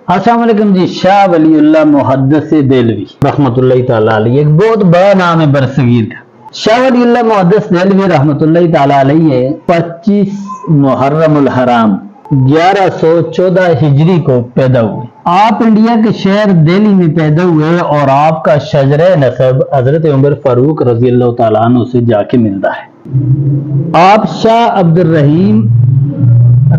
السلام علیکم جی. شاہ ولی اللہ محدث دہلوی رحمۃ اللہ تعالیٰ علیہ ایک بہت بڑا نام ہے برصغیر کا. شاہ ولی اللہ محدث دہلوی رحمۃ اللہ تعالیٰ علیہ 25 محرم الحرام 1114 ہجری کو پیدا ہوئے. آپ انڈیا کے شہر دہلی میں پیدا ہوئے اور آپ کا شجرہ نسب حضرت عمر فاروق رضی اللہ تعالیٰ عنہ سے جا کے ملتا ہے. آپ شاہ عبد الرحیم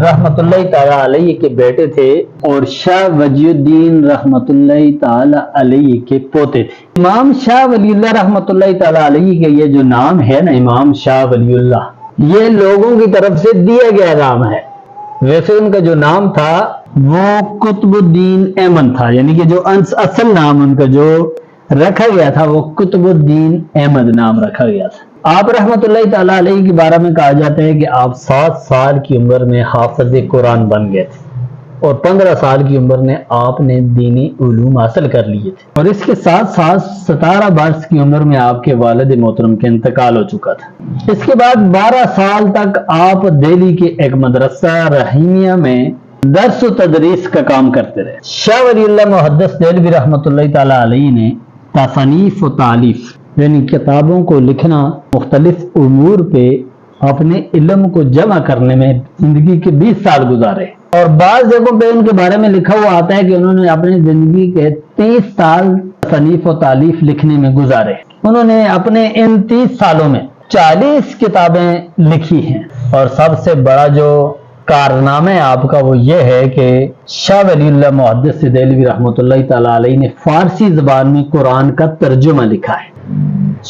رحمت اللہ تعالیٰ علیہ کے بیٹے تھے اور شاہ وجی الدین رحمت اللہ تعالیٰ علیہ کے پوتے تھے. امام شاہ ولی اللہ رحمت اللہ تعالیٰ علیہ کے یہ جو نام ہے نا امام شاہ ولی اللہ، یہ لوگوں کی طرف سے دیا گیا نام ہے. ویسے ان کا جو نام تھا وہ قطب الدین احمد تھا، یعنی کہ جو اصل نام ان کا جو رکھا گیا تھا وہ قطب الدین احمد نام رکھا گیا تھا. آپ رحمت اللہ تعالیٰ علیہ کے بارے میں کہا جاتا ہے کہ آپ 7 سال کی عمر میں حافظ قرآن بن گئے تھے اور 15 سال کی عمر میں آپ نے دینی علوم حاصل کر لیے تھے. اور اس کے ساتھ ساتھ 17 برس کی عمر میں آپ کے والد محترم کا انتقال ہو چکا تھا. اس کے بعد 12 سال تک آپ دہلی کے ایک مدرسہ رحیمیہ میں درس و تدریس کا کام کرتے رہے. شاہ ولی اللہ محدث دہلوی رحمت اللہ تعالیٰ علیہ نے تصانیف و تالیف یعنی کتابوں کو لکھنا، مختلف امور پہ اپنے علم کو جمع کرنے میں زندگی کے 20 سال گزارے. اور بعض جگہوں پہ ان کے بارے میں لکھا ہوا آتا ہے کہ انہوں نے اپنی زندگی کے 30 سال تصانیف و تالیف لکھنے میں گزارے. انہوں نے اپنے ان 30 سالوں میں 40 کتابیں لکھی ہیں. اور سب سے بڑا جو کارنامہ آپ کا وہ یہ ہے کہ شاہ ولی اللہ محدث دہلوی رحمۃ اللہ تعالیٰ علیہ نے فارسی زبان میں قرآن کا ترجمہ لکھا ہے.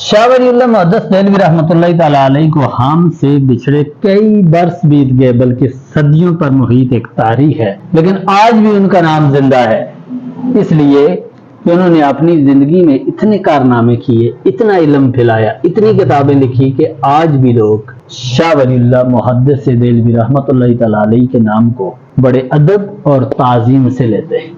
شاہ ولی اللہ محدث دہلوی رحمۃ اللہ تعالیٰ علیہ کو ہم سے بچھڑے کئی برس بیت گئے، بلکہ صدیوں پر محیط ایک تاریخ ہے، لیکن آج بھی ان کا نام زندہ ہے. اس لیے کہ انہوں نے اپنی زندگی میں اتنے کارنامے کیے، اتنا علم پھیلایا، اتنی کتابیں لکھی کہ آج بھی لوگ شاہ ولی اللہ محدث دہلوی رحمۃ اللہ تعالیٰ علیہ کے نام کو بڑے ادب اور تعظیم سے لیتے ہیں.